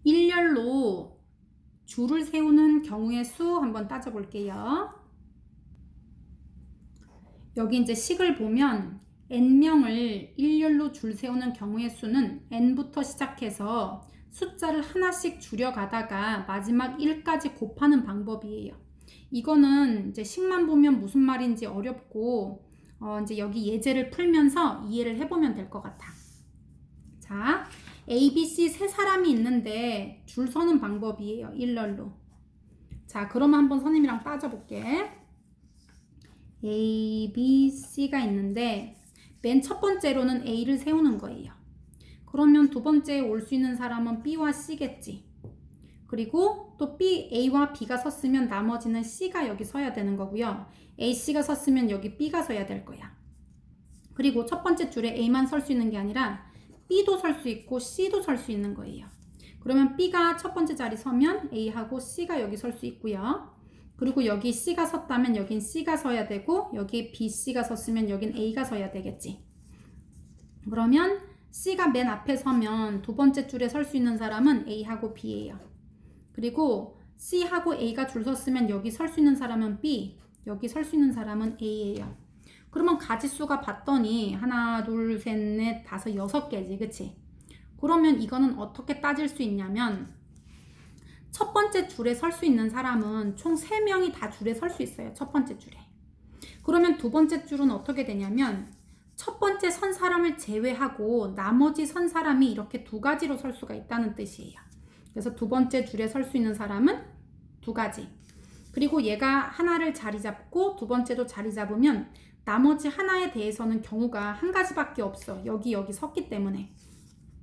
일렬로 줄을 세우는 경우의 수 한번 따져볼게요. 여기 이제 식을 보면 n명을 일렬로 줄 세우는 경우의 수는 n부터 시작해서 숫자를 하나씩 줄여가다가 마지막 1까지 곱하는 방법이에요. 이거는 이제 식만 보면 무슨 말인지 어렵고 이제 여기 예제를 풀면서 이해를 해보면 될 것 같아. 자, A, B, C 세 사람이 있는데 줄 서는 방법이에요. 일렬로. 자, 그러면 한번 선생님이랑 따져볼게. A, B, C가 있는데 맨 첫 번째로는 A를 세우는 거예요. 그러면 두 번째에 올 수 있는 사람은 B와 C겠지. 그리고 또 B, A와 B가 섰으면 나머지는 C가 여기 서야 되는 거고요. A, C가 섰으면 여기 B가 서야 될 거야. 그리고 첫 번째 줄에 A만 설 수 있는 게 아니라 B도 설 수 있고 C도 설 수 있는 거예요. 그러면 B가 첫 번째 자리 서면 A하고 C가 여기 설 수 있고요. 그리고 여기 C가 섰다면 여긴 C가 서야 되고 여기 B, C가 섰으면 여긴 A가 서야 되겠지. 그러면 C가 맨 앞에 서면 두 번째 줄에 설 수 있는 사람은 A하고 B예요. 그리고 C하고 A가 줄 섰으면 여기 설 수 있는 사람은 B, 여기 설 수 있는 사람은 A예요. 그러면 가지수가 봤더니 하나, 둘, 셋, 넷, 다섯, 6개지, 그치? 그러면 이거는 어떻게 따질 수 있냐면 첫 번째 줄에 설 수 있는 사람은 총 3명이 다 줄에 설 수 있어요. 첫 번째 줄에. 그러면 두 번째 줄은 어떻게 되냐면 첫 번째 선 사람을 제외하고 나머지 선 사람이 이렇게 두 가지로 설 수가 있다는 뜻이에요. 그래서 두 번째 줄에 설 수 있는 사람은 두 가지. 그리고 얘가 하나를 자리 잡고 두 번째도 자리 잡으면 나머지 하나에 대해서는 경우가 한 가지밖에 없어. 여기 섰기 때문에.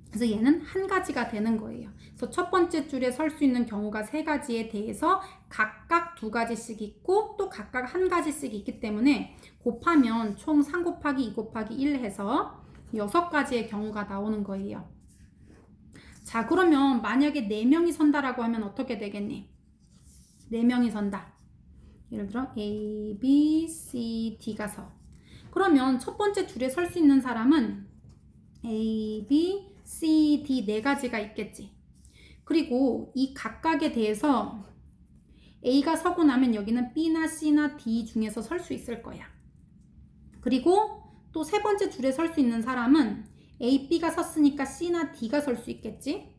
그래서 얘는 한 가지가 되는 거예요. 그래서 첫 번째 줄에 설 수 있는 경우가 3가지에 대해서 각각 2가지씩 있고 또 각각 한 가지씩 있기 때문에 곱하면 총 3 곱하기 2 곱하기 1 해서 6가지의 경우가 나오는 거예요. 자, 그러면 만약에 4명이 선다라고 하면 어떻게 되겠니? 4명이 선다. 예를 들어 A, B, C, D가 서. 그러면 첫 번째 줄에 설 수 있는 사람은 A, B, C, D 4가지가 있겠지. 그리고 이 각각에 대해서 A가 서고 나면 여기는 B나 C나 D 중에서 설 수 있을 거야. 그리고 또 세 번째 줄에 설 수 있는 사람은 A, B가 섰으니까 C나 D가 설 수 있겠지.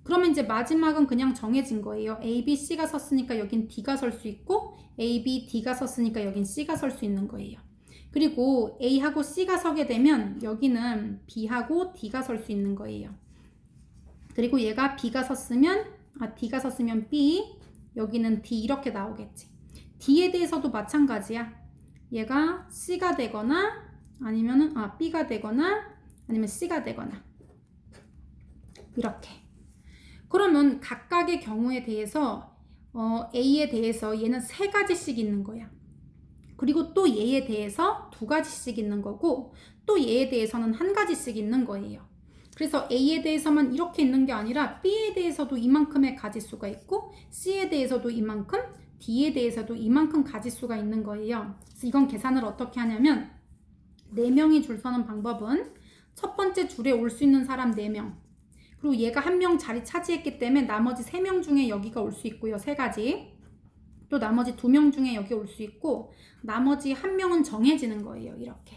그러면 이제 마지막은 그냥 정해진 거예요. A, B, C가 섰으니까 여긴 D가 설 수 있고 A, B, D가 섰으니까 여긴 C가 설 수 있는 거예요. 그리고 A하고 C가 서게 되면 여기는 B하고 D가 설 수 있는 거예요. 그리고 얘가 B가 섰으면 D가 섰으면 B, 여기는 D 이렇게 나오겠지. D에 대해서도 마찬가지야. 얘가 C가 되거나 아니면은 B가 되거나 아니면 C가 되거나 이렇게. 그러면 각각의 경우에 대해서 A에 대해서 얘는 3가지씩 있는 거야. 그리고 또 얘에 대해서 2가지씩 있는 거고 또 얘에 대해서는 1가지씩 있는 거예요. 그래서 A에 대해서만 이렇게 있는 게 아니라 B에 대해서도 이만큼의 가지수가 있고 C에 대해서도 이만큼, D에 대해서도 이만큼 가지수가 있는 거예요. 그래서 이건 계산을 어떻게 하냐면 4명이 줄 서는 방법은 첫 번째 줄에 올 수 있는 사람 4명, 그리고 얘가 1명 자리 차지했기 때문에 나머지 3명 중에 여기가 올 수 있고요. 3가지. 또 나머지 2명 중에 여기 올 수 있고 나머지 1명은 정해지는 거예요. 이렇게.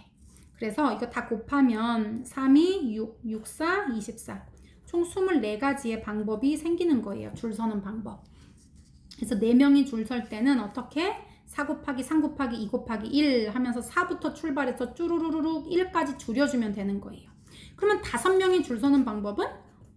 그래서 이거 다 곱하면 3, 2, 6, 6, 4, 24. 총 24가지의 방법이 생기는 거예요. 줄 서는 방법. 그래서 4명이 줄 설 때는 어떻게? 4 곱하기 3 곱하기 2 곱하기 1 하면서 4부터 출발해서 쭈루루루룩 1까지 줄여주면 되는 거예요. 그러면 5명이 줄 서는 방법은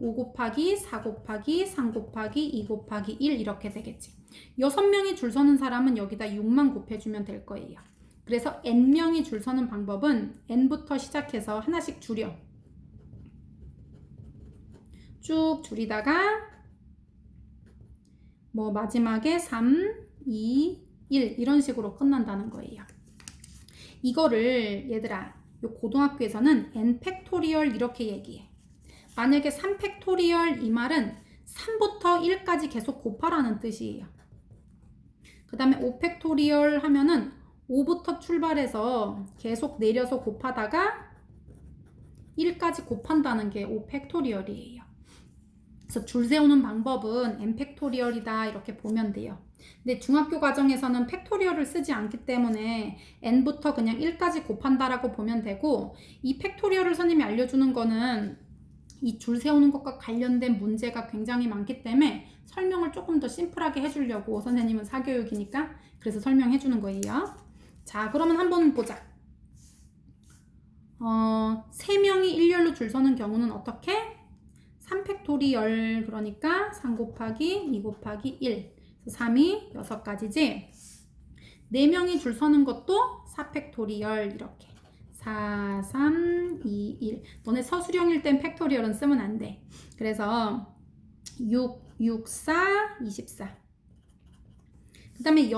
5 곱하기 4 곱하기 3 곱하기 2 곱하기 1 이렇게 되겠지. 6명이 줄 서는 사람은 여기다 6만 곱해주면 될 거예요. 그래서 n명이 줄 서는 방법은 n부터 시작해서 하나씩 줄여. 쭉 줄이다가 뭐 마지막에 3, 2, 1 이런 식으로 끝난다는 거예요. 이거를 얘들아 요 고등학교에서는 n 팩토리얼 이렇게 얘기해. 만약에 3 팩토리얼 이 말은 3부터 1까지 계속 곱하라는 뜻이에요. 그 다음에 5 팩토리얼 하면은 5부터 출발해서 계속 내려서 곱하다가 1까지 곱한다는 게 5 팩토리얼이에요. 그래서 줄 세우는 방법은 n 팩토리얼이다 이렇게 보면 돼요. 근데 중학교 과정에서는 팩토리얼을 쓰지 않기 때문에 n부터 그냥 1까지 곱한다라고 보면 되고, 이 팩토리얼을 선생님이 알려주는 거는 이 줄 세우는 것과 관련된 문제가 굉장히 많기 때문에 설명을 조금 더 심플하게 해주려고, 선생님은 사교육이니까 그래서 설명해 주는 거예요. 자, 그러면 한번 보자. 3명이 일렬로 줄 서는 경우는 어떻게? 3팩토리얼, 그러니까 3 곱하기 2 곱하기 1, 3이 6가지지. 4명이 줄 서는 것도 4팩토리얼, 이렇게 4, 3, 2, 1. 너네 서술형일 땐 팩토리얼은 쓰면 안 돼. 그래서 6, 6, 4, 24. 그 다음에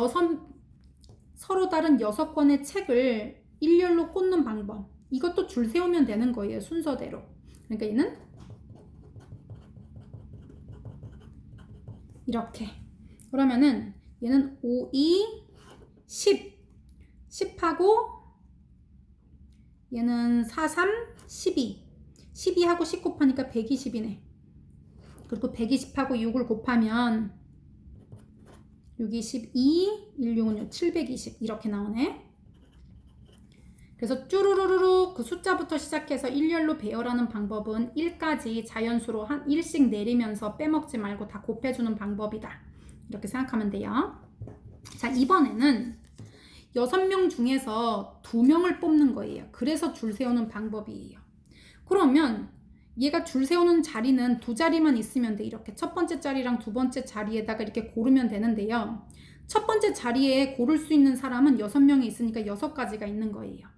서로 다른 6권의 책을 일렬로 꽂는 방법. 이것도 줄 세우면 되는 거예요, 순서대로. 그러니까 얘는 이렇게. 그러면은 얘는 5, 2, 10. 10하고 얘는 4, 3, 12. 12하고 10 곱하니까 120이네. 그리고 120하고 6을 곱하면 6, 22, 1, 6은 720 이렇게 나오네. 그래서 쭈루루루루 그 숫자부터 시작해서 일렬로 배열하는 방법은 1까지 자연수로 한 1씩 내리면서 빼먹지 말고 다 곱해주는 방법이다. 이렇게 생각하면 돼요. 자, 이번에는 6명 중에서 2명을 뽑는 거예요. 그래서 줄 세우는 방법이에요. 그러면 얘가 줄 세우는 자리는 2자리만 있으면 돼. 이렇게 첫 번째 자리랑 두 번째 자리에다가 이렇게 고르면 되는데요. 첫 번째 자리에 고를 수 있는 사람은 6명이 있으니까 6가지가 있는 거예요.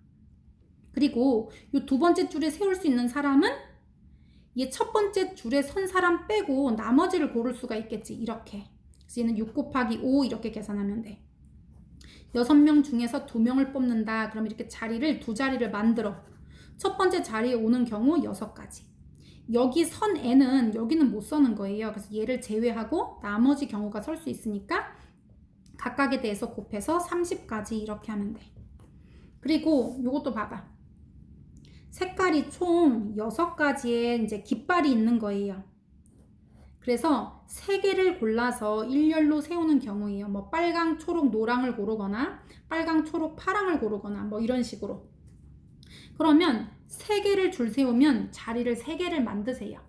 그리고 이 두 번째 줄에 세울 수 있는 사람은 얘 첫 번째 줄에 선 사람 빼고 나머지를 고를 수가 있겠지. 이렇게. 그래서 얘는 6 곱하기 5 이렇게 계산하면 돼. 6명 중에서 2명을 뽑는다. 그럼 이렇게 자리를 2자리를 만들어. 첫 번째 자리에 오는 경우 6가지. 여기 선 n은 여기는 못 서는 거예요. 그래서 얘를 제외하고 나머지 경우가 설 수 있으니까 각각에 대해서 곱해서 30까지 이렇게 하면 돼. 그리고 이것도 봐봐. 색깔이 총 6가지의 이제 깃발이 있는 거예요. 그래서 3개를 골라서 일렬로 세우는 경우예요. 뭐 빨강, 초록, 노랑을 고르거나 빨강, 초록, 파랑을 고르거나 뭐 이런 식으로. 그러면 3개를 줄 세우면 자리를 3개를 만드세요.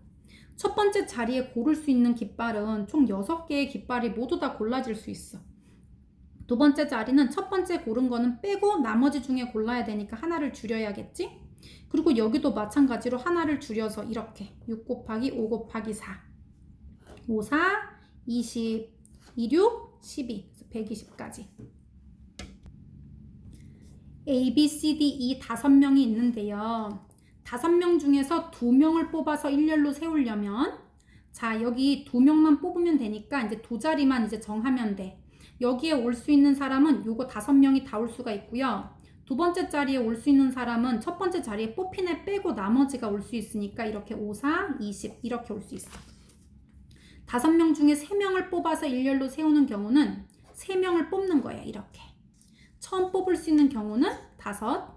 첫 번째 자리에 고를 수 있는 깃발은 총 6개의 깃발이 모두 다 골라질 수 있어. 두 번째 자리는 첫 번째 고른 거는 빼고 나머지 중에 골라야 되니까 하나를 줄여야겠지? 그리고 여기도 마찬가지로 하나를 줄여서 이렇게 6 곱하기 5 곱하기 4 5, 4, 20, 26, 12 120까지. A, B, C, D, E 5명이 있는데요. 5명 중에서 2명을 뽑아서 일렬로 세우려면, 자, 여기 2명만 뽑으면 되니까 이제 2자리만 이제 정하면 돼. 여기에 올 수 있는 사람은 요거 5명이 다 올 수가 있고요. 두 번째 자리에 올 수 있는 사람은 첫 번째 자리에 뽑힌 애 빼고 나머지가 올 수 있으니까 이렇게 5, 4, 20 이렇게 올 수 있어. 5명 중에 3명을 뽑아서 일렬로 세우는 경우는 3명을 뽑는 거야. 이렇게. 처음 뽑을 수 있는 경우는 5.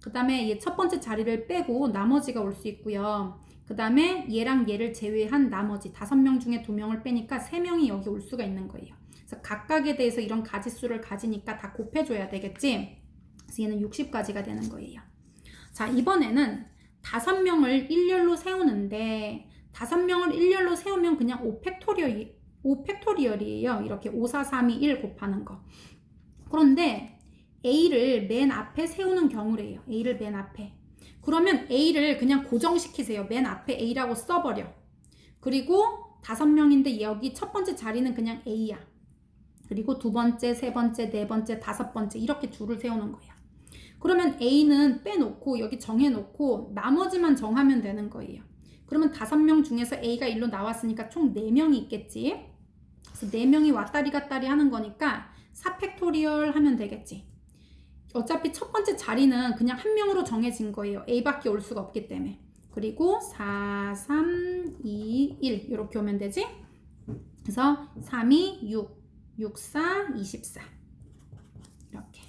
그 다음에 얘 첫 번째 자리를 빼고 나머지가 올 수 있고요. 그 다음에 얘랑 얘를 제외한 나머지 5명 중에 2명을 빼니까 3명이 여기 올 수가 있는 거예요. 그래서 각각에 대해서 이런 가지수를 가지니까 다 곱해줘야 되겠지. 그래서 얘는 60가지가 되는 거예요. 자, 이번에는 5명을 일렬로 세우는데 5명을 일렬로 세우면 그냥 5팩토리얼이에요. 이렇게 5, 4, 3, 2, 1 곱하는 거. 그런데 A를 맨 앞에 세우는 경우래요. A를 맨 앞에. 그러면 A를 그냥 고정시키세요. 맨 앞에 A라고 써버려. 그리고 5명인데 여기 첫 번째 자리는 그냥 A야. 그리고 두 번째, 세 번째, 네 번째, 5번째 이렇게 줄을 세우는 거야. 그러면 A는 빼놓고 여기 정해놓고 나머지만 정하면 되는 거예요. 그러면 5명 중에서 A가 일로 나왔으니까 총 4명이 있겠지. 그래서 4명이 왔다리 갔다리 하는 거니까 4팩토리얼 하면 되겠지. 어차피 첫 번째 자리는 그냥 한 명으로 정해진 거예요. A밖에 올 수가 없기 때문에. 그리고 4, 3, 2, 1 이렇게 오면 되지. 그래서 3, 2, 6, 6, 4, 24 이렇게.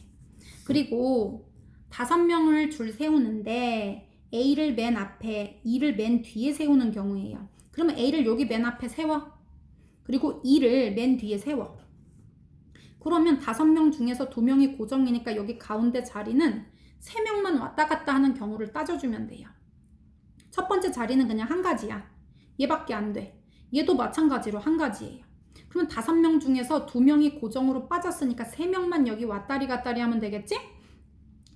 그리고 5명을 줄 세우는데 A를 맨 앞에, E를 맨 뒤에 세우는 경우예요. 그러면 A를 여기 맨 앞에 세워. 그리고 E를 맨 뒤에 세워. 그러면 5명 중에서 2명이 고정이니까 여기 가운데 자리는 3명만 왔다 갔다 하는 경우를 따져주면 돼요. 첫 번째 자리는 그냥 한 가지야. 얘밖에 안 돼. 얘도 마찬가지로 한 가지예요. 그러면 5명 중에서 2명이 고정으로 빠졌으니까 3명만 여기 왔다리 갔다리 하면 되겠지?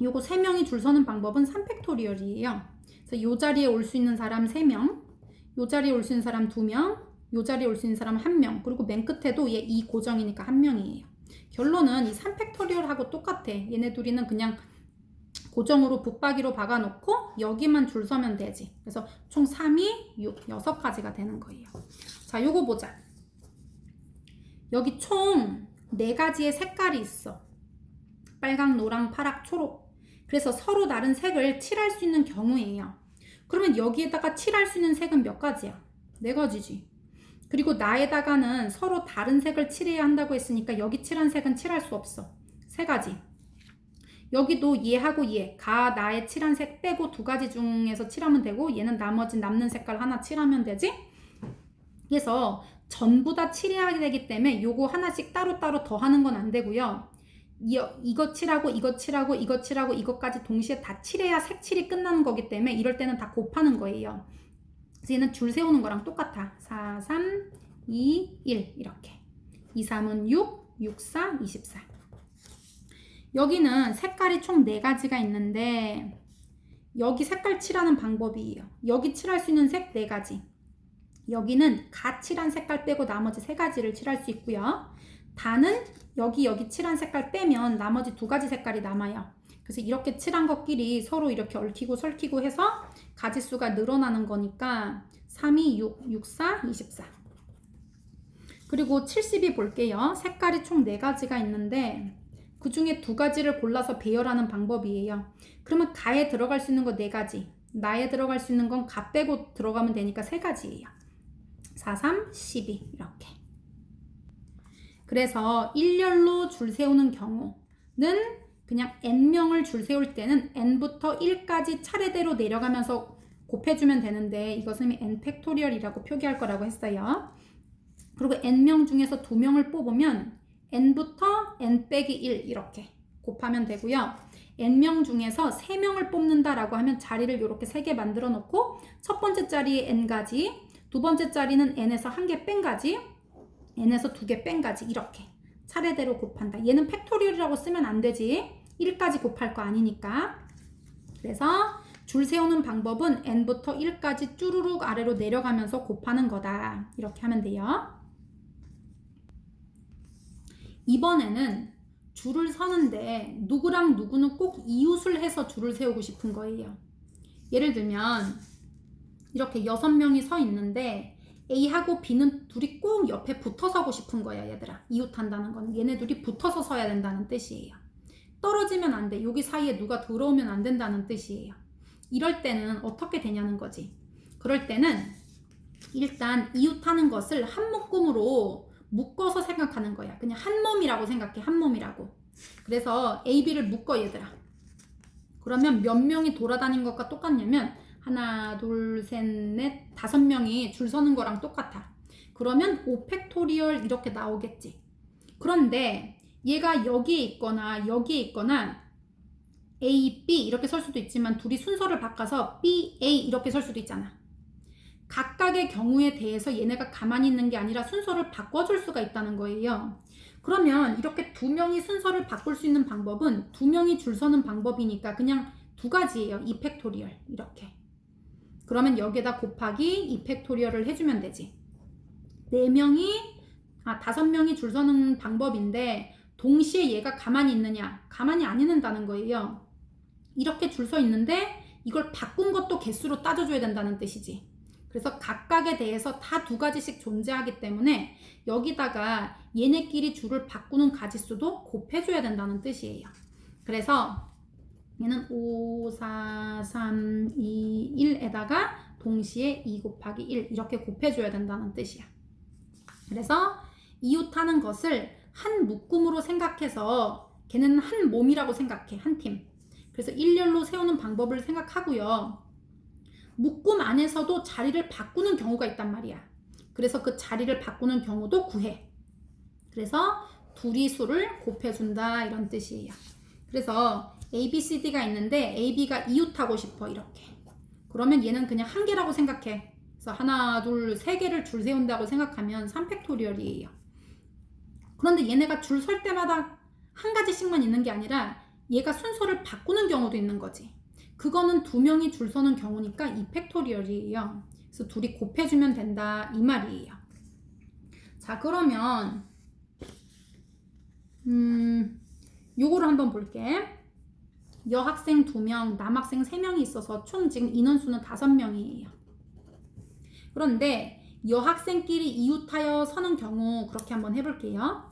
요거 3명이 줄 서는 방법은 3팩토리얼이에요. 그래서 요 자리에 올 수 있는 사람 3명, 요 자리에 올 수 있는 사람 2명, 요 자리에 올 수 있는 사람 1명, 그리고 맨 끝에도 얘 2 고정이니까 1명이에요. 결론은 이 3팩토리얼하고 똑같아. 얘네 둘이는 그냥 고정으로 붙박이로 박아놓고 여기만 줄 서면 되지. 그래서 총 3이 6, 6가지가 되는 거예요. 자, 요거 보자. 여기 총 4가지의 색깔이 있어. 빨강, 노랑, 파락, 초록. 그래서 서로 다른 색을 칠할 수 있는 경우예요. 그러면 여기에다가 칠할 수 있는 색은 몇 가지야? 4가지지. 그리고 나에다가는 서로 다른 색을 칠해야 한다고 했으니까 여기 칠한 색은 칠할 수 없어. 3가지. 여기도 얘하고 얘, 나의 칠한 색 빼고 2가지 중에서 칠하면 되고 얘는 나머지 남는 색깔 하나 칠하면 되지? 그래서 전부 다 칠해야 되기 때문에 요거 하나씩 따로따로 더 하는 건 안 되고요. 이거 칠하고 이거 칠하고 이거 칠하고 이것까지 동시에 다 칠해야 색칠이 끝나는 거기 때문에 이럴 때는 다 곱하는 거예요. 그래서 얘는 줄 세우는 거랑 똑같아. 4, 3, 2, 1 이렇게. 2, 3은 6, 6, 4, 24. 여기는 색깔이 총 4가지가 있는데 여기 색깔 칠하는 방법이에요. 여기 칠할 수 있는 색 4가지. 여기는 가 칠한 색깔 빼고 나머지 3가지를 칠할 수 있고요. 다는 여기 칠한 색깔 빼면 나머지 2가지 색깔이 남아요. 그래서 이렇게 칠한 것끼리 서로 이렇게 얽히고 설키고 해서 가지수가 늘어나는 거니까 3, 2, 6, 6, 4, 24. 그리고 70이 볼게요. 색깔이 총 4가지가 있는데 그 중에 2가지를 골라서 배열하는 방법이에요. 그러면 가에 들어갈 수 있는 거 4가지, 나에 들어갈 수 있는 건 가 빼고 들어가면 되니까 3가지예요. 4, 3, 12 이렇게. 그래서 일렬로 줄 세우는 경우는 그냥 n명을 줄 세울 때는 n부터 1까지 차례대로 내려가면서 곱해주면 되는데 이것은 n 팩토리얼이라고 표기할 거라고 했어요. 그리고 n명 중에서 2명을 뽑으면 n부터 n 빼기 1 이렇게 곱하면 되고요. n명 중에서 3명을 뽑는다라고 하면 자리를 이렇게 3개 만들어 놓고 첫 번째 자리에 n가지, 두 번째 자리는 n에서 1개 뺀 가지, n에서 2개 뺀 가지 이렇게 차례대로 곱한다. 얘는 팩토리얼이라고 쓰면 안 되지. 1까지 곱할 거 아니니까. 그래서 줄 세우는 방법은 n부터 1까지 쭈루룩 아래로 내려가면서 곱하는 거다. 이렇게 하면 돼요. 이번에는 줄을 서는데 누구랑 누구는 꼭 이웃을 해서 줄을 세우고 싶은 거예요. 예를 들면 이렇게 6명이 서 있는데 A하고 B는 둘이 꼭 옆에 붙어 서고 싶은 거야, 얘들아. 이웃한다는 건 얘네 둘이 붙어서 서야 된다는 뜻이에요. 떨어지면 안 돼. 여기 사이에 누가 들어오면 안 된다는 뜻이에요. 이럴 때는 어떻게 되냐는 거지. 그럴 때는 일단 이웃하는 것을 한 묶음으로 묶어서 생각하는 거야. 그냥 한 몸이라고 생각해. 한 몸이라고. 그래서 A, B를 묶어, 얘들아. 그러면 몇 명이 돌아다닌 것과 똑같냐면 하나, 둘, 셋, 넷, 5명이 줄 서는 거랑 똑같아. 그러면 5팩토리얼 이렇게 나오겠지. 그런데 얘가 여기에 있거나 여기에 있거나 A, B 이렇게 설 수도 있지만 둘이 순서를 바꿔서 B, A 이렇게 설 수도 있잖아. 각각의 경우에 대해서 얘네가 가만히 있는 게 아니라 순서를 바꿔줄 수가 있다는 거예요. 그러면 이렇게 2명이 순서를 바꿀 수 있는 방법은 2명이 줄 서는 방법이니까 그냥 2가지예요. 2팩토리얼 이렇게. 그러면 여기에다 곱하기 2팩토리얼을 해주면 되지. 5명이 줄 서는 방법인데 동시에 얘가 가만히 있느냐? 가만히 안 있는다는 거예요. 이렇게 줄 서 있는데 이걸 바꾼 것도 개수로 따져줘야 된다는 뜻이지. 그래서 각각에 대해서 다 2가지씩 존재하기 때문에 여기다가 얘네끼리 줄을 바꾸는 가지수도 곱해줘야 된다는 뜻이에요. 그래서 얘는 5, 4, 3, 2, 1에다가 동시에 2 곱하기 1 이렇게 곱해줘야 된다는 뜻이야. 그래서 이웃하는 것을 한 묶음으로 생각해서 걔는 한 몸이라고 생각해. 한 팀. 그래서 일렬로 세우는 방법을 생각하고요. 묶음 안에서도 자리를 바꾸는 경우가 있단 말이야. 그래서 그 자리를 바꾸는 경우도 구해. 그래서 둘이 수를 곱해준다 이런 뜻이에요. 그래서 A, B, C, D가 있는데 A, B가 이웃하고 싶어 이렇게. 그러면 얘는 그냥 한 개라고 생각해. 그래서 하나, 둘, 세 개를 줄 세운다고 생각하면 3팩토리얼이에요. 그런데 얘네가 줄 설 때마다 한 가지씩만 있는 게 아니라 얘가 순서를 바꾸는 경우도 있는 거지. 그거는 두 명이 줄 서는 경우니까 2팩토리얼이에요. 그래서 둘이 곱해주면 된다 이 말이에요. 자, 그러면 요거를 한번 볼게. 여학생 2명, 남학생 3명이 있어서 총 지금 인원수는 5명이에요. 그런데 여학생끼리 이웃하여 서는 경우 그렇게 한번 해볼게요.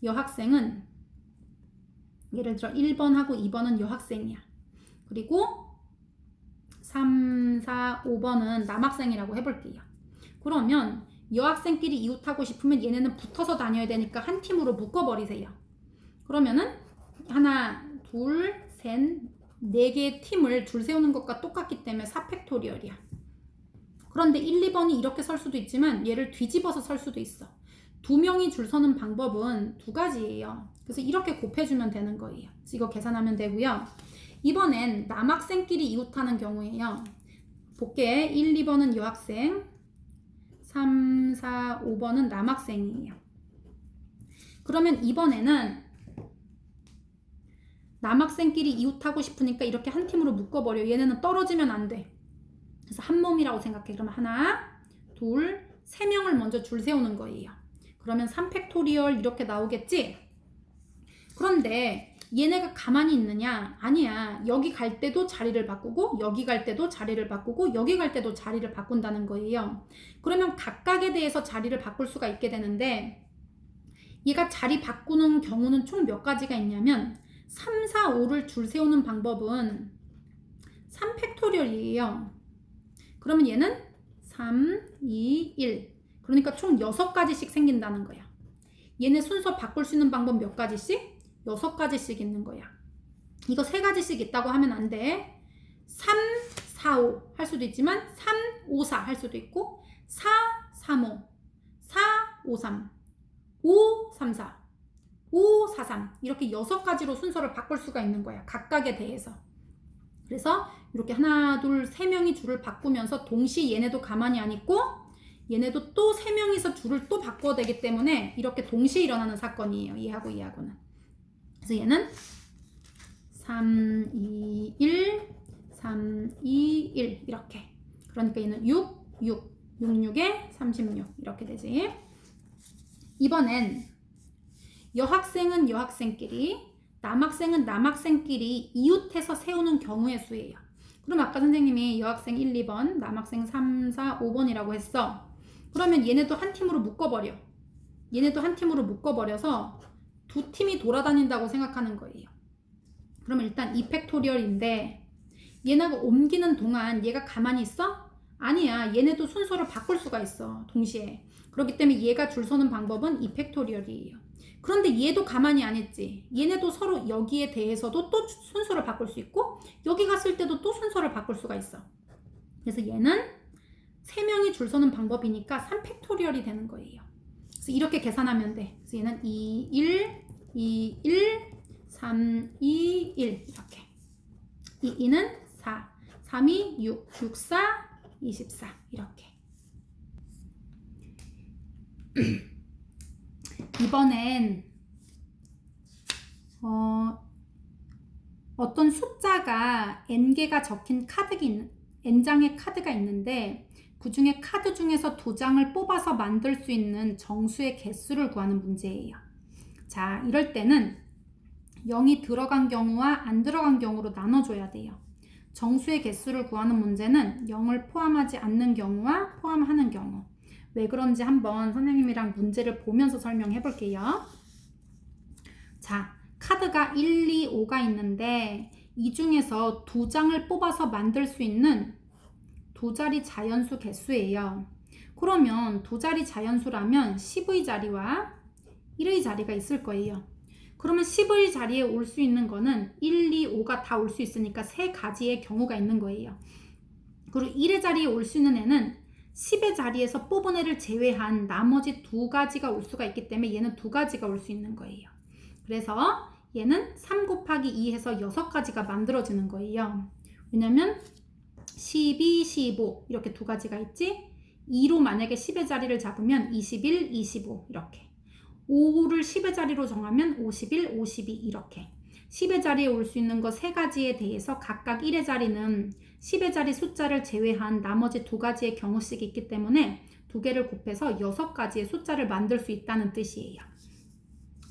여학생은 예를 들어 1번하고 2번은 여학생이야. 그리고 3, 4, 5번은 남학생이라고 해볼게요. 그러면 여학생끼리 이웃하고 싶으면 얘네는 붙어서 다녀야 되니까 한 팀으로 묶어버리세요. 그러면은 하나, 둘, 셋, 4개의 팀을 줄 세우는 것과 똑같기 때문에 4팩토리얼이야. 그런데 1, 2번이 이렇게 설 수도 있지만 얘를 뒤집어서 설 수도 있어. 2명이 줄 서는 방법은 2가지예요. 그래서 이렇게 곱해주면 되는 거예요. 그래서 이거 계산하면 되고요. 이번엔 남학생끼리 이웃하는 경우에요. 볼게. 1, 2번은 여학생, 3, 4, 5번은 남학생이에요. 그러면 이번에는 남학생끼리 이웃하고 싶으니까 이렇게 한 팀으로 묶어버려. 얘네는 떨어지면 안 돼. 그래서 한 몸이라고 생각해. 그러면 하나, 둘, 3명을 먼저 줄 세우는 거예요. 그러면 3팩토리얼 이렇게 나오겠지? 그런데 얘네가 가만히 있느냐? 아니야. 여기 갈 때도 자리를 바꾸고 여기 갈 때도 자리를 바꾸고 여기 갈 때도 자리를 바꾼다는 거예요. 그러면 각각에 대해서 자리를 바꿀 수가 있게 되는데 얘가 자리 바꾸는 경우는 총 몇 가지가 있냐면 3, 4, 5를 줄 세우는 방법은 3팩토리얼이에요. 그러면 얘는 3, 2, 1. 그러니까 총 6가지씩 생긴다는 거야. 얘네 순서 바꿀 수 있는 방법 몇 가지씩? 6가지씩 있는 거야. 이거 3가지씩 있다고 하면 안 돼. 3, 4, 5 할 수도 있지만 3, 5, 4 할 수도 있고 4, 3, 5, 4, 5, 3, 5, 3, 4, 5, 4, 3 이렇게 6가지로 순서를 바꿀 수가 있는 거야. 각각에 대해서. 그래서 이렇게 하나, 둘, 3명이 줄을 바꾸면서 동시에 얘네도 가만히 안 있고 얘네도 또 3명이서 줄을 또 바꿔야 되기 때문에 이렇게 동시에 일어나는 사건이에요. 얘하고 얘하고는. 그래서 얘는 3, 2, 1, 3, 2, 1 이렇게. 그러니까 얘는 6, 6, 6, 6에 36 이렇게 되지. 이번엔 여학생은 여학생끼리, 남학생은 남학생끼리 이웃해서 세우는 경우의 수예요. 그럼 아까 선생님이 여학생 1, 2번, 남학생 3, 4, 5번이라고 했어. 그러면 얘네도 한 팀으로 묶어버려. 얘네도 한 팀으로 묶어버려서 두 팀이 돌아다닌다고 생각하는 거예요. 그러면 일단 2팩토리얼인데 얘네가 옮기는 동안 얘가 가만히 있어? 아니야. 얘네도 순서를 바꿀 수가 있어. 동시에. 그렇기 때문에 얘가 줄 서는 방법은 2팩토리얼이에요. 그런데 얘도 가만히 안 있지. 얘네도 서로 여기에 대해서도 또 순서를 바꿀 수 있고 여기 갔을 때도 또 순서를 바꿀 수가 있어. 그래서 얘는 3명이 줄 서는 방법이니까 3팩토리얼이 되는 거예요. 그래서 이렇게 계산하면 돼. 그래서 얘는 2, 1, 2, 1, 3, 2, 1 이렇게. 2, 2는 4, 3, 2, 6, 6, 4, 24 이렇게. 이번엔 어떤 숫자가 n개가 적힌 n장의 카드가 있는데 그 중에 카드 중에서 2장을 뽑아서 만들 수 있는 정수의 개수를 구하는 문제예요. 자, 이럴 때는 0이 들어간 경우와 안 들어간 경우로 나눠줘야 돼요. 정수의 개수를 구하는 문제는 0을 포함하지 않는 경우와 포함하는 경우. 왜 그런지 한번 선생님이랑 문제를 보면서 설명해 볼게요. 자, 카드가 1, 2, 5가 있는데 이 중에서 2장을 뽑아서 만들 수 있는 2자리 자연수 개수예요. 그러면 2자리 자연수라면 10의 자리와 1의 자리가 있을 거예요. 그러면 10의 자리에 올 수 있는 거는 1, 2, 5가 다 올 수 있으니까 3가지의 경우가 있는 거예요. 그리고 1의 자리에 올 수 있는 애는 10의 자리에서 뽑은 애를 제외한 나머지 두 가지가 올 수가 있기 때문에 얘는 두 가지가 올 수 있는 거예요. 그래서 얘는 3 곱하기 2 해서 6가지가 만들어지는 거예요. 왜냐면 12, 15 이렇게 두 가지가 있지. 2로 만약에 10의 자리를 잡으면 21, 25 이렇게. 5를 10의 자리로 정하면 51, 52 이렇게. 10의 자리에 올 수 있는 거 세 가지에 대해서 각각 1의 자리는 10의 자리 숫자를 제외한 나머지 두 가지의 경우씩 있기 때문에 두 개를 곱해서 6가지의 숫자를 만들 수 있다는 뜻이에요.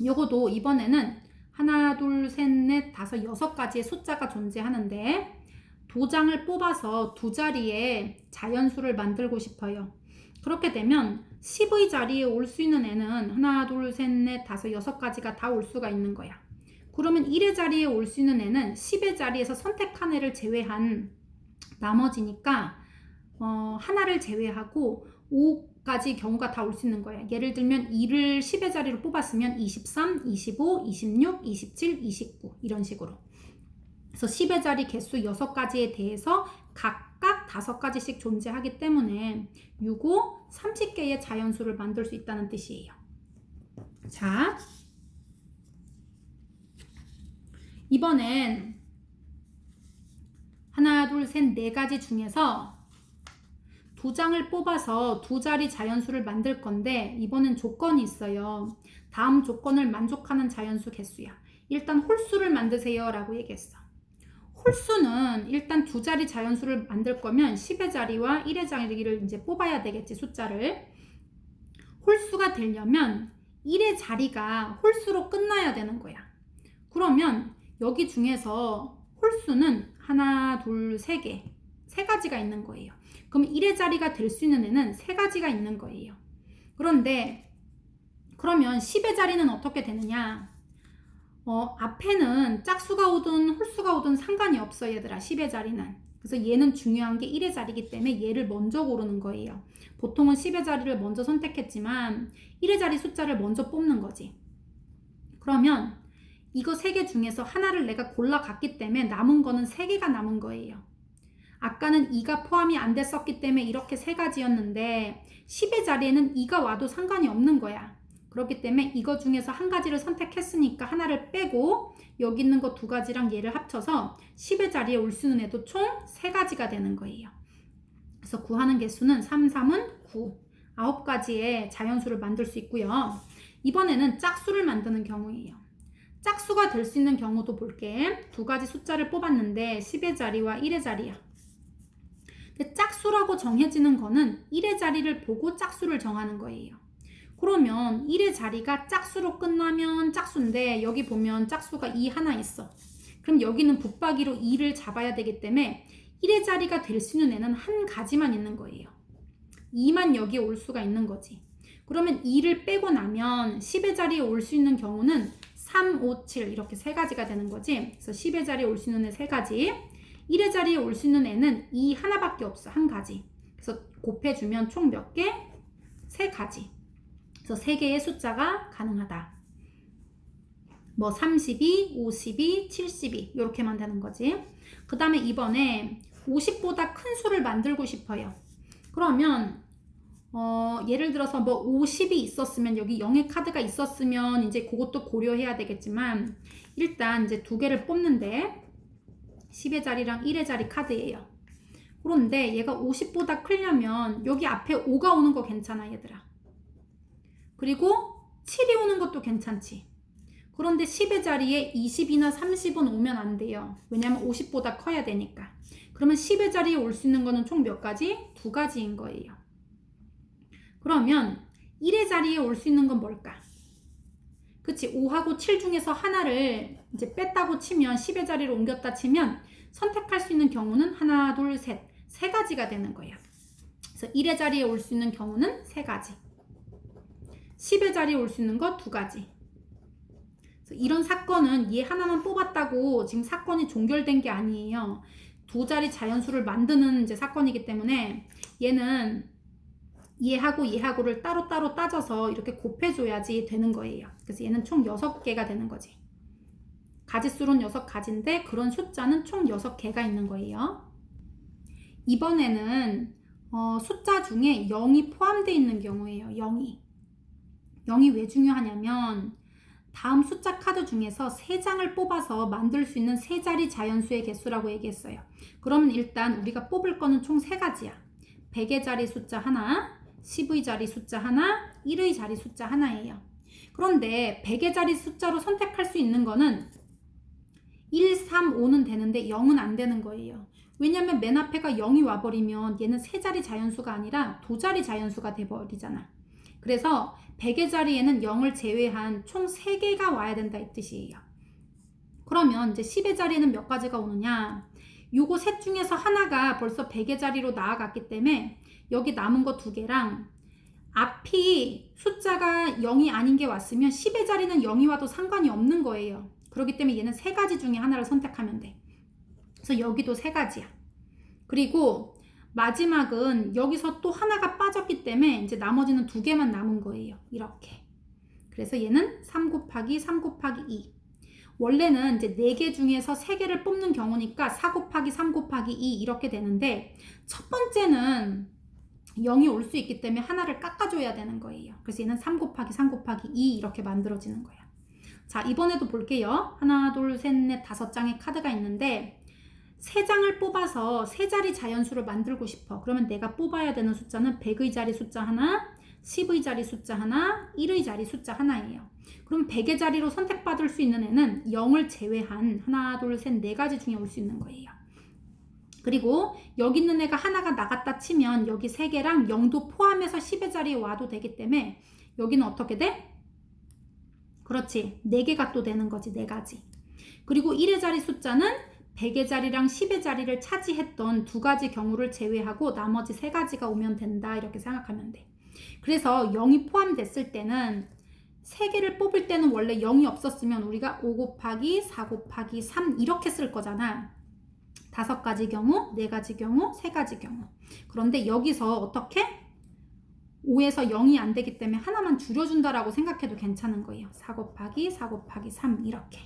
요거도 이번에는 하나, 둘, 셋, 넷, 다섯, 6가지의 숫자가 존재하는데 도장을 뽑아서 두 자리에 자연수를 만들고 싶어요. 그렇게 되면 10의 자리에 올 수 있는 애는 하나, 둘, 셋, 넷, 다섯, 6가지가 다 올 수가 있는 거야. 그러면 1의 자리에 올 수 있는 애는 10의 자리에서 선택한 애를 제외한 나머지니까 하나를 제외하고 5가지 경우가 다 올 수 있는 거야. 예를 들면 2를 10의 자리로 뽑았으면 23, 25, 26, 27, 29 이런 식으로. 그래서 10의 자리 개수 6가지에 대해서 각각 5가지씩 존재하기 때문에 6, 5, 30개의 자연수를 만들 수 있다는 뜻이에요. 자, 이번엔 하나, 둘, 셋, 4가지 중에서 두 장을 뽑아서 두 자리 자연수를 만들 건데 이번엔 조건이 있어요. 다음 조건을 만족하는 자연수 개수야. 일단 홀수를 만드세요 라고 얘기했어. 홀수는 일단 두 자리 자연수를 만들 거면 10의 자리와 1의 자리를 이제 뽑아야 되겠지, 숫자를. 홀수가 되려면 1의 자리가 홀수로 끝나야 되는 거야. 그러면 여기 중에서 홀수는 하나, 둘, 3개, 3가지가 있는 거예요. 그럼 1의 자리가 될 수 있는 애는 3가지가 있는 거예요. 그런데 그러면 10의 자리는 어떻게 되느냐? 앞에는 짝수가 오든 홀수가 오든 상관이 없어 얘들아. 10의 자리는. 그래서 얘는 중요한 게 1의 자리이기 때문에 얘를 먼저 고르는 거예요. 보통은 10의 자리를 먼저 선택했지만 1의 자리 숫자를 먼저 뽑는 거지. 그러면 이거 3개 중에서 하나를 내가 골라갔기 때문에 남은 거는 3개가 남은 거예요. 아까는 2가 포함이 안 됐었기 때문에 이렇게 3가지였는데 10의 자리에는 2가 와도 상관이 없는 거야. 그렇기 때문에 이거 중에서 한 가지를 선택했으니까 하나를 빼고 여기 있는 거 2가지랑 얘를 합쳐서 10의 자리에 올 수 있는 애도 총 3가지가 되는 거예요. 그래서 구하는 개수는 3, 3은 9, 9가지의 자연수를 만들 수 있고요. 이번에는 짝수를 만드는 경우예요. 짝수가 될 수 있는 경우도 볼게. 2가지 숫자를 뽑았는데 10의 자리와 1의 자리야. 근데 짝수라고 정해지는 거는 1의 자리를 보고 짝수를 정하는 거예요. 그러면 1의 자리가 짝수로 끝나면 짝수인데 여기 보면 짝수가 2 하나 있어. 그럼 여기는 붙박이로 2를 잡아야 되기 때문에 1의 자리가 될 수 있는 애는 한 가지만 있는 거예요. 2만 여기에 올 수가 있는 거지. 그러면 2를 빼고 나면 10의 자리에 올 수 있는 경우는 3, 5, 7 이렇게 3가지가 되는 거지. 그래서 10의 자리에 올 수 있는 애 3가지. 1의 자리에 올 수 있는 애는 2 하나밖에 없어. 한 가지. 그래서 곱해주면 총 몇 개? 3가지. 그래서 3개의 숫자가 가능하다. 뭐 32, 52, 72 이렇게만 되는 거지. 그 다음에 이번에 50보다 큰 수를 만들고 싶어요. 그러면 예를 들어서 뭐 50이 있었으면 여기 0의 카드가 있었으면 이제 그것도 고려해야 되겠지만 일단 이제 2개를 뽑는데 10의 자리랑 1의 자리 카드예요. 그런데 얘가 50보다 크려면 여기 앞에 5가 오는 거 괜찮아 얘들아. 그리고 7이 오는 것도 괜찮지. 그런데 10의 자리에 20이나 30은 오면 안 돼요. 왜냐면 50보다 커야 되니까. 그러면 10의 자리에 올 수 있는 거는 총 몇 가지? 2가지인 거예요. 그러면 1의 자리에 올 수 있는 건 뭘까? 그치, 5하고 7 중에서 하나를 이제 뺐다고 치면 10의 자리로 옮겼다 치면 선택할 수 있는 경우는 하나, 둘, 셋, 3가지가 되는 거예요. 그래서 1의 자리에 올 수 있는 경우는 3가지. 10의 자리에 올 수 있는 거 2가지. 그래서 이런 사건은 얘 하나만 뽑았다고 지금 사건이 종결된 게 아니에요. 2자리 자연수를 만드는 이제 사건이기 때문에 얘는 얘하고 얘하고를 따로따로 따져서 이렇게 곱해줘야지 되는 거예요. 그래서 얘는 총 6개가 되는 거지. 가지수로는 6가지인데 그런 숫자는 총 6개가 있는 거예요. 이번에는 숫자 중에 0이 포함되어 있는 경우예요. 0이 왜 중요하냐면 다음 숫자 카드 중에서 3장을 뽑아서 만들 수 있는 3자리 자연수의 개수라고 얘기했어요. 그럼 일단 우리가 뽑을 거는 총 3가지야. 100의 자리 숫자 하나, 10의 자리 숫자 하나, 1의 자리 숫자 하나예요. 그런데 100의 자리 숫자로 선택할 수 있는 거는 1, 3, 5는 되는데 0은 안 되는 거예요. 왜냐면 맨 앞에가 0이 와버리면 얘는 3자리 자연수가 아니라 2자리 자연수가 돼버리잖아. 그래서 100의 자리에는 0을 제외한 총 3개가 와야 된다 이 뜻이에요. 그러면 이제 10의 자리에는 몇 가지가 오느냐? 요거 셋 중에서 하나가 벌써 100의 자리로 나아갔기 때문에 여기 남은 거 2개랑 앞이 숫자가 0이 아닌 게 왔으면 10의 자리는 0이 와도 상관이 없는 거예요. 그렇기 때문에 얘는 3가지 중에 하나를 선택하면 돼. 그래서 여기도 3가지야. 그리고 마지막은 여기서 또 하나가 빠졌기 때문에 이제 나머지는 2개만 남은 거예요. 이렇게. 그래서 얘는 3 곱하기 3 곱하기 2. 원래는 이제 4개 중에서 3개를 뽑는 경우니까 4 곱하기 3 곱하기 2 이렇게 되는데 첫 번째는 0이 올 수 있기 때문에 하나를 깎아줘야 되는 거예요. 그래서 얘는 3 곱하기 3 곱하기 2 이렇게 만들어지는 거야. 자, 이번에도 볼게요. 하나, 둘, 셋, 넷, 5장의 카드가 있는데 3장을 뽑아서 3자리 자연수를 만들고 싶어. 그러면 내가 뽑아야 되는 숫자는 100의 자리 숫자 하나, 10의 자리 숫자 하나, 1의 자리 숫자 하나예요. 그럼 100의 자리로 선택받을 수 있는 애는 0을 제외한 하나, 둘, 셋, 4가지 중에 올 수 있는 거예요. 그리고 여기 있는 애가 하나가 나갔다 치면 여기 3개랑 0도 포함해서 10의 자리에 와도 되기 때문에 여기는 어떻게 돼? 그렇지. 4개가 또 되는 거지. 4가지. 그리고 1의 자리 숫자는 100의 자리랑 10의 자리를 차지했던 2가지 경우를 제외하고 나머지 3가지가 오면 된다. 이렇게 생각하면 돼. 그래서 0이 포함됐을 때는 3개를 뽑을 때는 원래 0이 없었으면 우리가 5 곱하기 4 곱하기 3 이렇게 쓸 거잖아. 5가지 경우, 4가지 경우, 3가지 경우. 그런데 여기서 어떻게? 5에서 0이 안 되기 때문에 하나만 줄여준다라고 생각해도 괜찮은 거예요. 4 곱하기 4 곱하기 3 이렇게.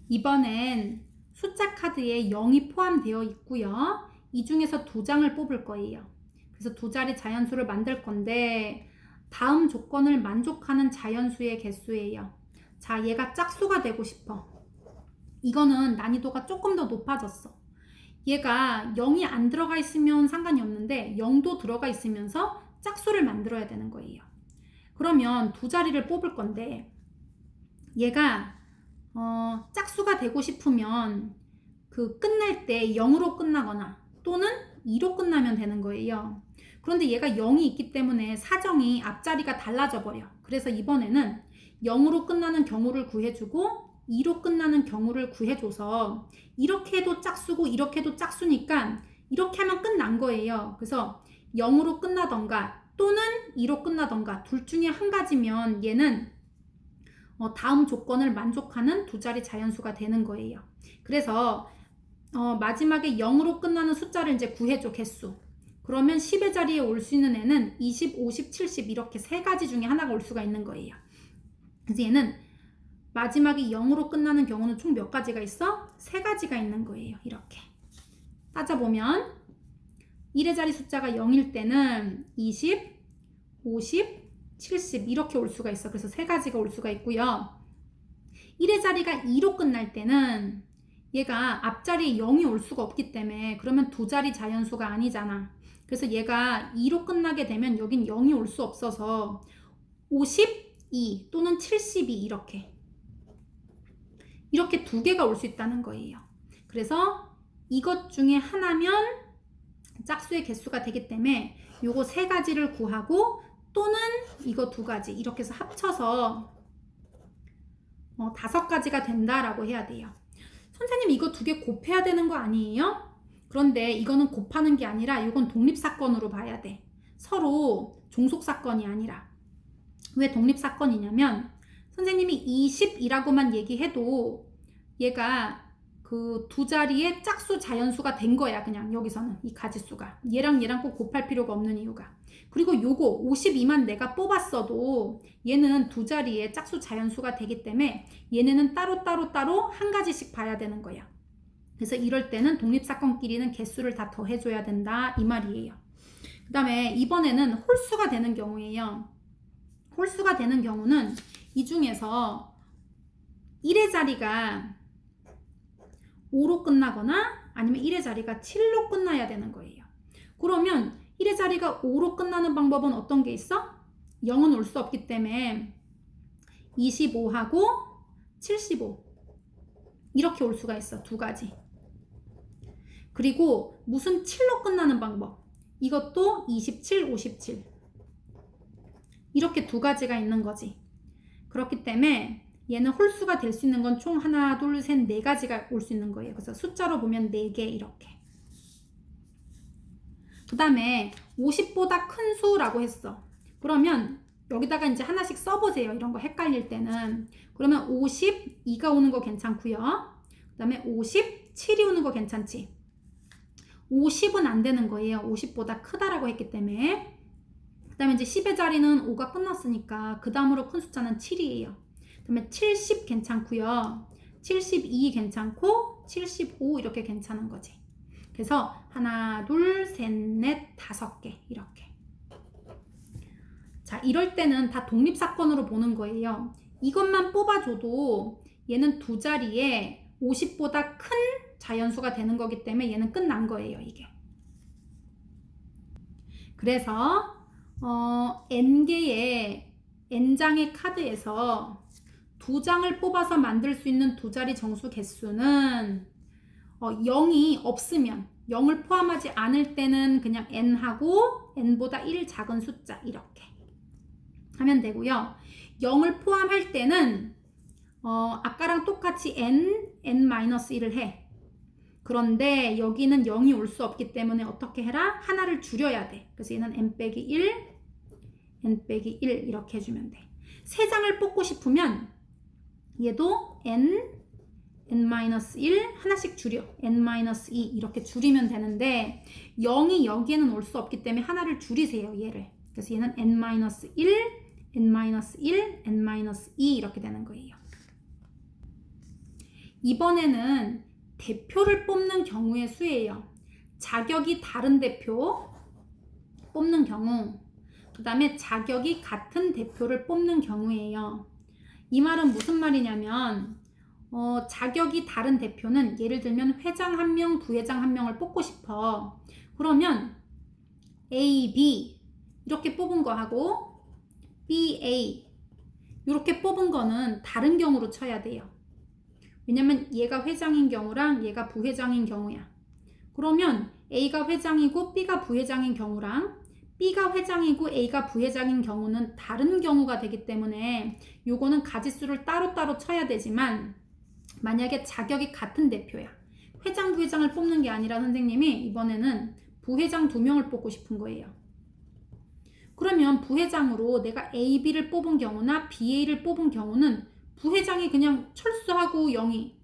이번엔 숫자 카드에 0이 포함되어 있고요. 이 중에서 2장을 뽑을 거예요. 그래서 2자리 자연수를 만들 건데 다음 조건을 만족하는 자연수의 개수예요. 자, 얘가 짝수가 되고 싶어. 이거는 난이도가 조금 더 높아졌어. 얘가 0이 안 들어가 있으면 상관이 없는데 0도 들어가 있으면서 짝수를 만들어야 되는 거예요. 그러면 2자리를 뽑을 건데 얘가 짝수가 되고 싶으면 그 끝날 때 0으로 끝나거나 또는 2로 끝나면 되는 거예요. 그런데 얘가 0이 있기 때문에 사정이 앞자리가 달라져 버려. 그래서 이번에는 0으로 끝나는 경우를 구해주고 2로 끝나는 경우를 구해줘서 이렇게 해도 짝수고 이렇게 해도 짝수니까 이렇게 하면 끝난 거예요. 그래서 0으로 끝나던가 또는 2로 끝나던가 둘 중에 한 가지면 얘는 다음 조건을 만족하는 2자리 자연수가 되는 거예요. 그래서 마지막에 0으로 끝나는 숫자를 이제 구해줘, 개수. 그러면 10의 자리에 올 수 있는 애는 20, 50, 70 이렇게 3가지 중에 하나가 올 수가 있는 거예요. 그래서 얘는 마지막에 0으로 끝나는 경우는 총 몇 가지가 있어? 3가지가 있는 거예요. 이렇게 따져보면 1의 자리 숫자가 0일 때는 20, 50, 70 이렇게 올 수가 있어. 그래서 3가지가 올 수가 있고요. 1의 자리가 2로 끝날 때는 얘가 앞자리에 0이 올 수가 없기 때문에 그러면 2자리 자연수가 아니잖아. 그래서 얘가 2로 끝나게 되면 여긴 0이 올 수 없어서 52 또는 72 이렇게 2개가 올 수 있다는 거예요. 그래서 이것 중에 하나면 짝수의 개수가 되기 때문에 요거 3가지를 구하고 또는 이거 2가지 이렇게 해서 합쳐서 5가지가 된다라고 해야 돼요. 선생님 이거 2개 곱해야 되는 거 아니에요? 그런데 이거는 곱하는 게 아니라 이건 독립사건으로 봐야 돼. 서로 종속사건이 아니라. 왜 독립사건이냐면 선생님이 20이라고만 얘기해도 얘가 그 2자리의 짝수 자연수가 된 거야. 그냥 여기서는 이 가지수가 얘랑 얘랑 꼭 곱할 필요가 없는 이유가. 그리고 요거 52만 내가 뽑았어도 얘는 2자리의 짝수 자연수가 되기 때문에 얘네는 따로 한 가지씩 봐야 되는 거야. 그래서 이럴 때는 독립사건끼리는 개수를 다 더해줘야 된다 이 말이에요. 그 다음에 이번에는 홀수가 되는 경우예요. 홀수가 되는 경우는 이 중에서 1의 자리가 5로 끝나거나 아니면 1의 자리가 7로 끝나야 되는 거예요. 그러면 1의 자리가 5로 끝나는 방법은 어떤 게 있어? 0은 올 수 없기 때문에 25하고 75 이렇게 올 수가 있어. 두 가지. 그리고 무슨 7로 끝나는 방법, 이것도 27, 57 이렇게 두 가지가 있는 거지. 그렇기 때문에 얘는 홀수가 될 수 있는 건 총 하나, 둘, 셋, 네 가지가 올 수 있는 거예요. 그래서 숫자로 보면 4개 이렇게. 그 다음에 50보다 큰 수라고 했어. 그러면 여기다가 이제 하나씩 써보세요. 이런 거 헷갈릴 때는. 그러면 52가 오는 거 괜찮고요. 그 다음에 57이 오는 거 괜찮지. 50은 안 되는 거예요. 50보다 크다라고 했기 때문에. 그 다음에 이제 10의 자리는 5가 끝났으니까 그 다음으로 큰 숫자는 7이에요. 그 다음에 70 괜찮고요. 72 괜찮고 75 이렇게 괜찮은 거지. 그래서 하나, 둘, 셋, 넷, 5개 이렇게. 자, 이럴 때는 다 독립사건으로 보는 거예요. 이것만 뽑아줘도 얘는 두 자리에 50보다 큰 자연수가 되는 거기 때문에 얘는 끝난 거예요, 이게. 그래서 n개의 n장의 카드에서 두 장을 뽑아서 만들 수 있는 두 자리 정수 개수는 0이 없으면 0을 포함하지 않을 때는 그냥 n하고 n보다 1 작은 숫자 이렇게 하면 되고요. 0을 포함할 때는 아까랑 똑같이 n-1을 해. 그런데 여기는 0이 올 수 없기 때문에 어떻게 해라? 하나를 줄여야 돼. 그래서 얘는 n-1, n-1 이렇게 해주면 돼. 세 장을 뽑고 싶으면 얘도 n-1 하나씩 줄여. n-2 이렇게 줄이면 되는데 0이 여기에는 올 수 없기 때문에 하나를 줄이세요. 얘를. 그래서 얘는 n-1, n-1, n-2 이렇게 되는 거예요. 이번에는 대표를 뽑는 경우의 수예요. 자격이 다른 대표 뽑는 경우, 그 다음에 자격이 같은 대표를 뽑는 경우예요. 이 말은 무슨 말이냐면 자격이 다른 대표는 예를 들면 회장 1명, 부회장 1명을 뽑고 싶어. 그러면 A, B 이렇게 뽑은 거하고 B, A 이렇게 뽑은 거는 다른 경우로 쳐야 돼요. 왜냐면 얘가 회장인 경우랑 얘가 부회장인 경우야. 그러면 A가 회장이고 B가 부회장인 경우랑 B가 회장이고 A가 부회장인 경우는 다른 경우가 되기 때문에 요거는 가지수를 따로따로 쳐야 되지만 만약에 자격이 같은 대표야. 회장, 부회장을 뽑는 게 아니라 선생님이 이번에는 부회장 2명을 뽑고 싶은 거예요. 그러면 부회장으로 내가 A, B를 뽑은 경우나 B, A를 뽑은 경우는 부회장이 그냥 철수하고 0이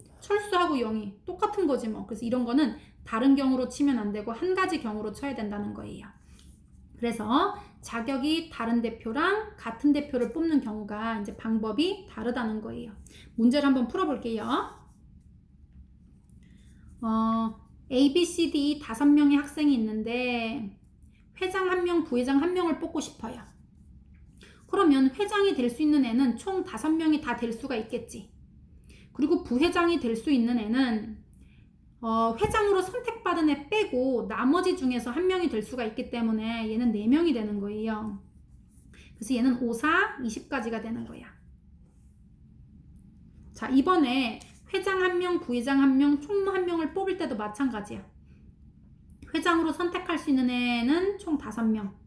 똑같은 거지 뭐. 그래서 이런 거는 다른 경우로 치면 안 되고 한 가지 경우로 쳐야 된다는 거예요. 그래서 자격이 다른 대표랑 같은 대표를 뽑는 경우가 이제 방법이 다르다는 거예요. 문제를 한번 풀어볼게요. A, B, C, D 5명의 학생이 있는데 회장 1명, 부회장 1명을 뽑고 싶어요. 그러면 회장이 될 수 있는 애는 총 5명이 다 될 수가 있겠지. 그리고 부회장이 될 수 있는 애는 회장으로 선택받은 애 빼고 나머지 중에서 1명이 될 수가 있기 때문에 얘는 4명이 되는 거예요. 그래서 얘는 5, 4, 20까지가 되는 거야. 자, 이번에 회장 1명, 부회장 1명, 총무 1명을 뽑을 때도 마찬가지야. 회장으로 선택할 수 있는 애는 총 5명.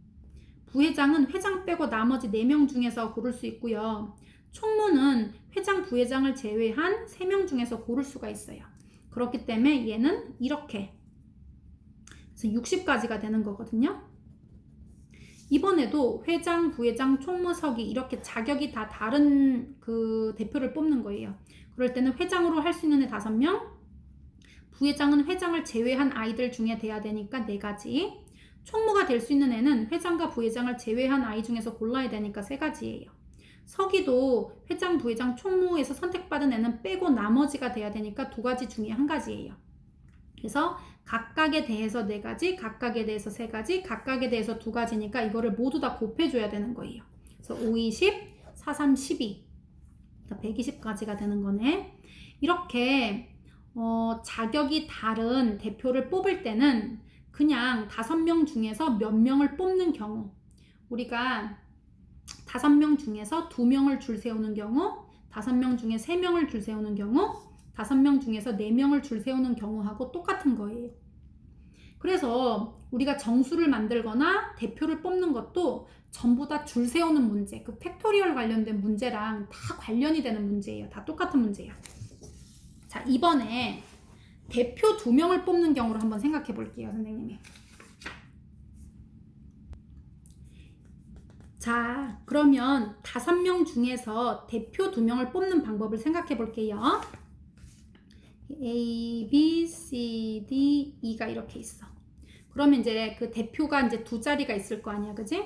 부회장은 회장 빼고 나머지 4명 중에서 고를 수 있고요. 총무는 회장, 부회장을 제외한 3명 중에서 고를 수가 있어요. 그렇기 때문에 얘는 이렇게 그래서 60까지가 되는 거거든요. 이번에도 회장, 부회장, 총무석이 이렇게 자격이 다 다른 그 대표를 뽑는 거예요. 그럴 때는 회장으로 할 수 있는 애 5명, 부회장은 회장을 제외한 아이들 중에 돼야 되니까 4가지, 총무가 될 수 있는 애는 회장과 부회장을 제외한 아이 중에서 골라야 되니까 3가지예요. 서기도 회장, 부회장, 총무에서 선택받은 애는 빼고 나머지가 돼야 되니까 2가지 중에 1가지예요. 그래서 각각에 대해서 4가지, 각각에 대해서 3가지, 각각에 대해서 2가지니까 이거를 모두 다 곱해줘야 되는 거예요. 그래서 5, 20, 4, 3, 12. 120가지가 되는 거네. 이렇게 자격이 다른 대표를 뽑을 때는 그냥 5명 중에서 몇 명을 뽑는 경우, 우리가 5명 중에서 2명을 줄 세우는 경우, 5명 중에 3명을 줄 세우는 경우, 5명 중에서 4명을 줄 세우는 경우하고 똑같은 거예요. 그래서 우리가 정수를 만들거나 대표를 뽑는 것도 전부 다 줄 세우는 문제, 그 팩토리얼 관련된 문제랑 다 관련이 되는 문제예요. 다 똑같은 문제예요. 자, 이번에 대표 2명을 뽑는 경우로 한번 생각해 볼게요, 선생님이. 자, 그러면 5명 중에서 대표 2명을 뽑는 방법을 생각해 볼게요. A, B, C, D, E가 이렇게 있어. 그러면 이제 그 대표가 이제 2자리가 있을 거 아니야, 그지?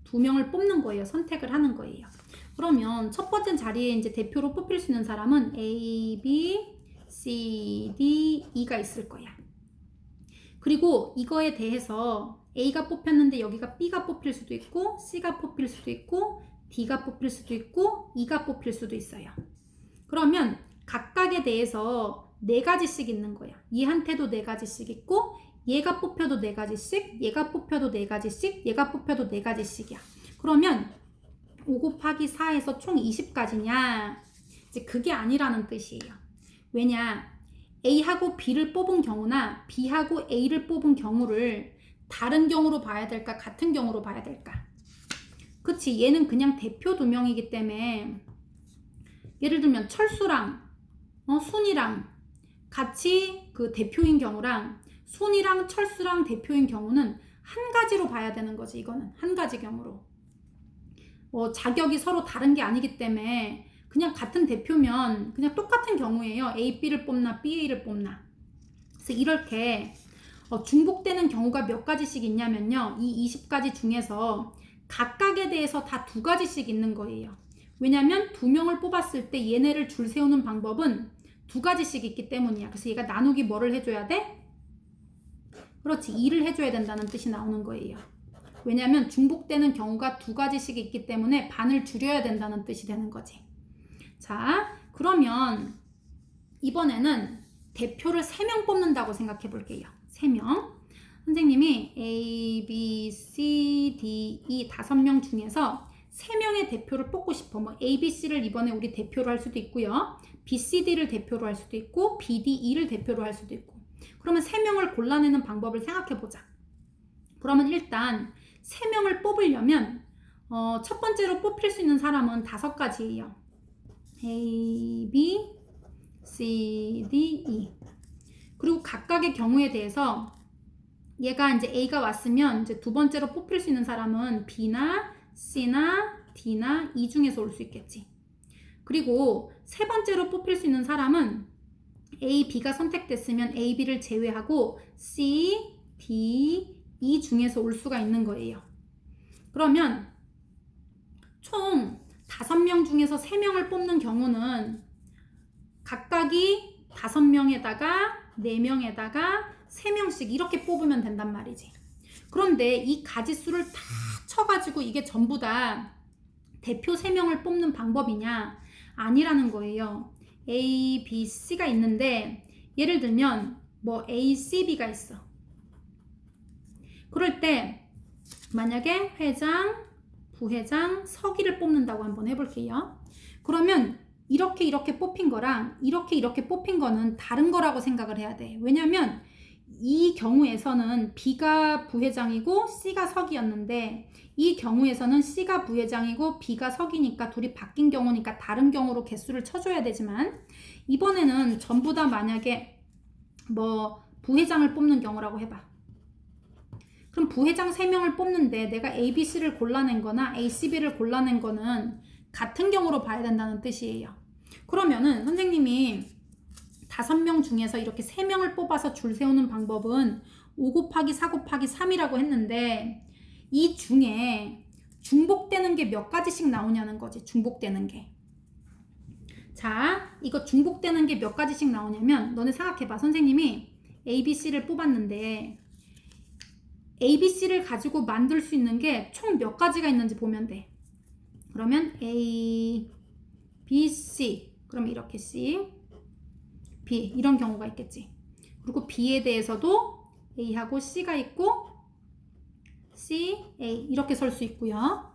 2명을 뽑는 거예요. 선택을 하는 거예요. 그러면 첫 번째 자리에 이제 대표로 뽑힐 수 있는 사람은 A, B, C, D, E가 있을 거야. 그리고 이거에 대해서 A가 뽑혔는데 여기가 B가 뽑힐 수도 있고 C가 뽑힐 수도 있고 D가 뽑힐 수도 있고 E가 뽑힐 수도 있어요. 그러면 각각에 대해서 4가지씩 있는 거야. 얘한테도 4가지씩 있고 얘가 뽑혀도 4가지씩, 얘가 뽑혀도 4가지씩, 얘가 뽑혀도 4가지씩이야. 그러면 5 곱하기 4에서 총 20가지냐? 이제 그게 아니라는 뜻이에요. 왜냐? A하고 B를 뽑은 경우나 B하고 A를 뽑은 경우를 다른 경우로 봐야 될까? 같은 경우로 봐야 될까? 그치? 얘는 그냥 대표 2명이기 때문에 예를 들면 철수랑 순이랑 같이 그 대표인 경우랑 순이랑 철수랑 대표인 경우는 한 가지로 봐야 되는 거지. 이거는 한 가지 경우로. 자격이 서로 다른 게 아니기 때문에 그냥 같은 대표면 그냥 똑같은 경우예요. A, B를 뽑나 B, A를 뽑나. 그래서 이렇게 중복되는 경우가 몇 가지씩 있냐면요. 이 20가지 중에서 각각에 대해서 다 2가지씩 있는 거예요. 왜냐면 2명을 뽑았을 때 얘네를 줄 세우는 방법은 2가지씩 있기 때문이야. 그래서 얘가 나누기 뭐를 해줘야 돼? 그렇지, 2를 해줘야 된다는 뜻이 나오는 거예요. 왜냐면 중복되는 경우가 2가지씩 있기 때문에 반을 줄여야 된다는 뜻이 되는 거지. 자, 그러면 이번에는 대표를 3명 뽑는다고 생각해 볼게요. 3명. 선생님이 A, B, C, D, E 5명 중에서 3명의 대표를 뽑고 싶어. 뭐 A, B, C를 이번에 우리 대표로 할 수도 있고요. B, C, D를 대표로 할 수도 있고 B, D, E를 대표로 할 수도 있고. 그러면 3명을 골라내는 방법을 생각해 보자. 그러면 일단 3명을 뽑으려면 첫 번째로 뽑힐 수 있는 사람은 5가지예요. A, B, C, D, E. 그리고 각각의 경우에 대해서 얘가 이제 A가 왔으면 이제 2번째로 뽑힐 수 있는 사람은 B나 C나 D나 E 중에서 올 수 있겠지. 그리고 3번째로 뽑힐 수 있는 사람은 A, B가 선택됐으면 A, B를 제외하고 C, D, E 중에서 올 수가 있는 거예요. 그러면 총 5명 중에서 3명을 뽑는 경우는 각각이 5명에다가 4명에다가 3명씩 이렇게 뽑으면 된단 말이지. 그런데 이 가지수를 다 쳐가지고 이게 전부 다 대표 3명을 뽑는 방법이냐? 아니라는 거예요. A, B, C가 있는데 예를 들면 뭐 A, C, B가 있어. 그럴 때 만약에 회장, 부회장, 서기를 뽑는다고 한번 해볼게요. 그러면 이렇게 뽑힌 거랑 이렇게 뽑힌 거는 다른 거라고 생각을 해야 돼. 왜냐면 이 경우에서는 B가 부회장이고 C가 서기였는데 이 경우에서는 C가 부회장이고 B가 서기니까 둘이 바뀐 경우니까 다른 경우로 개수를 쳐줘야 되지만 이번에는 전부 다 만약에 뭐 부회장을 뽑는 경우라고 해봐. 그럼 부회장 3명을 뽑는데 내가 A, B, C를 골라낸 거나 A, C, B를 골라낸 거는 같은 경우로 봐야 된다는 뜻이에요. 그러면은 선생님이 5명 중에서 이렇게 3명을 뽑아서 줄 세우는 방법은 5 곱하기 4 곱하기 3이라고 했는데 이 중에 중복되는 게 몇 가지씩 나오냐는 거지. 중복되는 게. 자, 이거 중복되는 게 몇 가지씩 나오냐면 너네 생각해봐. 선생님이 A, B, C를 뽑았는데 A, B, C를 가지고 만들 수 있는 게 총 몇 가지가 있는지 보면 돼. 그러면 A, B, C. 그럼 이렇게 C, B 이런 경우가 있겠지. 그리고 B에 대해서도 A하고 C가 있고 C, A 이렇게 설 수 있고요.